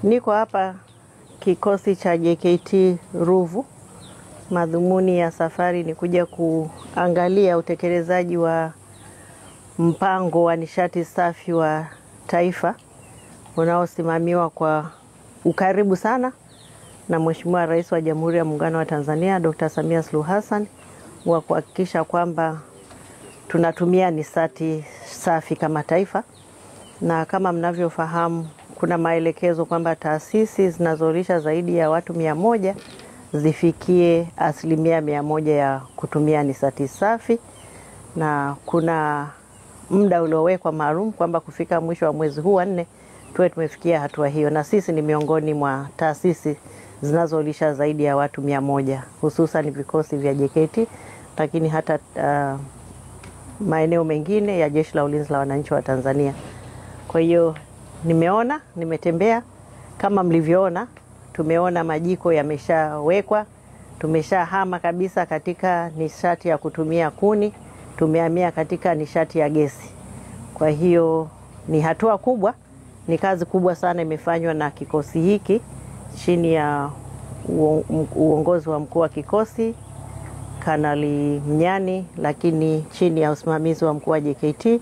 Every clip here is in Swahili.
Niko hapa kikosi cha JKT Ruvu. Madhumuni ya safari ni kuja kuangalia utekelezaji wa mpango wa nishati safi wa taifa unaosimamiwa kwa ukaribu sana na Mheshimiwa Rais wa Jamhuri ya Muungano wa Tanzania Dr. Samia Suluhu Hassan, wa kuhakikisha kwamba tunatumia nishati safi kama taifa. Na kama mnavyofahamu, kuna maelekezo kwamba taasisi zinazolisha zaidi ya watu 100 zifikie 100% ya kutumia nishati safi, na kuna muda uliowekwa maalum kwamba kufika mwisho wa mwezi huu wa 4 tuwe tumefikia hatua hiyo, na sisi ni miongoni mwa taasisi zinazolisha zaidi ya watu 100, hususan vikosi vya JKT, lakini hata maeneo mengine ya Jeshi la Ulinzi la Wananchi wa Tanzania. Kwa hiyo nimetembea kama mlivyoona, tumeona majiko yameshawekwa, tumeshahama kabisa katika nishati ya kutumia kuni, tumehamia katika nishati ya gesi. Kwa hiyo ni hatua kubwa, ni kazi kubwa sana imefanywa na kikosi hiki chini ya uongozi wa mkuu wa kikosi Kanali Mnyani, lakini chini ya usimamizi wa mkuu wa JKT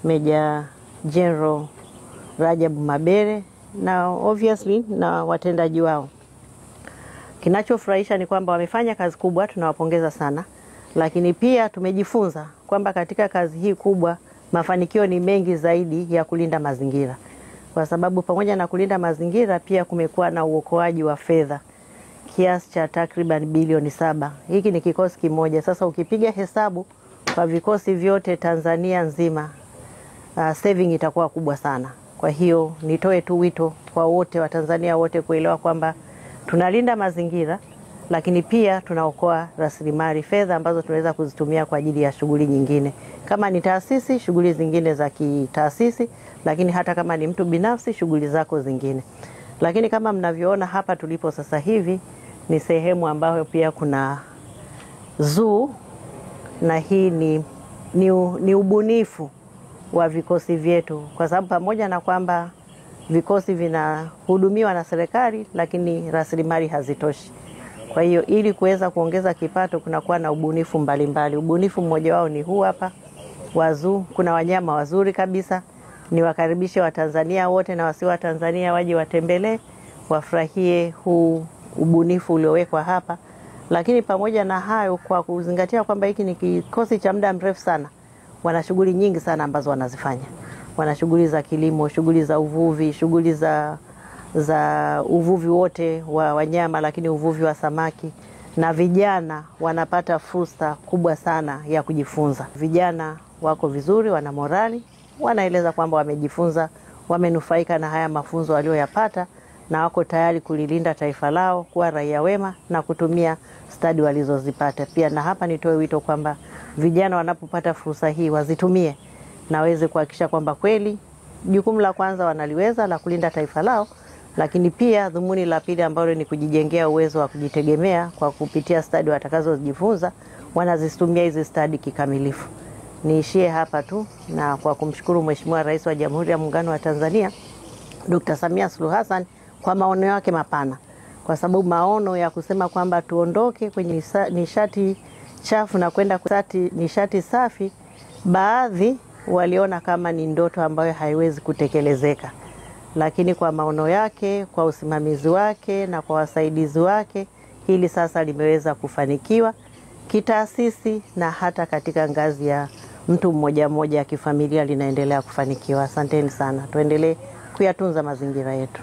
Meja General Rajabu Mabere na obviously na watendaji wao. Kinachofurahisha ni kwamba wamefanya kazi kubwa, tunawapongeza sana, lakini pia tumejifunza kwamba katika kazi hii kubwa mafanikio ni mengi zaidi ya kulinda mazingira, kwa sababu pamoja na kulinda mazingira pia kumekuwa na uokoaji wa fedha kiasi cha takriban bilioni 7. Hiki ni kikosi kimoja. Sasa ukipiga hesabu kwa vikosi vyote Tanzania nzima, saving itakuwa kubwa sana. Kwa hiyo nitoe tu wito kwa wote wa Tanzania wote kuelewa kwamba tunalinda mazingira, lakini pia tunaokoa rasilimali fedha ambazo tunaweza kuzitumia kwa ajili ya shughuli nyingine. Kama ni taasisi, shughuli zingine za kitaasisi, lakini hata kama ni mtu binafsi, shughuli zako zingine. Lakini kama mnavyoona hapa tulipo sasa hivi ni sehemu ambayo pia kuna zoo, na hii ni ubunifu wa vikosi vyetu, kwa sababu pamoja na kwamba vikosi vinahudumiwa na serikali, lakini rasilimali hazitoshi. Kwa hiyo ili kuweza kuongeza kipato kunakuwa na ubunifu mbalimbali. Ubunifu mmoja wao ni huu hapa wa zoo. Kuna wanyama wazuri kabisa. Niwakaribishe Watanzania wote na wasio wa Tanzania waje watembelee, wafurahie huu ubunifu uliowekwa hapa. Lakini pamoja na hayo, kwa kuzingatia kwamba hiki ni kikosi cha muda mrefu sana, wana shughuli nyingi sana ambazo wanazifanya. Wana shughuli za kilimo, shughuli za uvuvi, shughuli za uvuvi wote wa wanyama, lakini uvuvi wa samaki. Na vijana wanapata fursa kubwa sana ya kujifunza. Vijana wako vizuri, wana morali, wanaeleza kwamba wamejifunza, wamenufaika na haya mafunzo walioyapata, na wako tayari kulilinda taifa lao, kuwa raia wema na kutumia stadi walizozipata. Pia na hapa nitoe wito kwamba vijana wanapopata fursa hii wazitumie, na waweze kuhakikisha kwamba kweli jukumu la kwanza wanaliweza la kulinda taifa lao, lakini pia dhumuni la pili ambalo ni kujijengea uwezo wa kujitegemea kwa kupitia stadi watakazojifunza, wanazitumia hizi stadi kikamilifu. Niishie hapa tu, na kwa kumshukuru Mheshimiwa Rais wa Jamhuri ya Muungano wa Tanzania Dr. Samia Suluhu Hassan kwa maono yake mapana, kwa sababu maono ya kusema kwamba tuondoke kwenye nishati chafu na kwenda nishati safi, baadhi waliona kama ni ndoto ambayo haiwezi kutekelezeka. Lakini kwa maono yake, kwa usimamizi wake na kwa wasaidizi wake, hili sasa limeweza kufanikiwa kitaasisi na hata katika ngazi ya mtu mmoja mmoja ya kifamilia linaendelea kufanikiwa. Asanteni sana. Tuendelee kuyatunza mazingira yetu.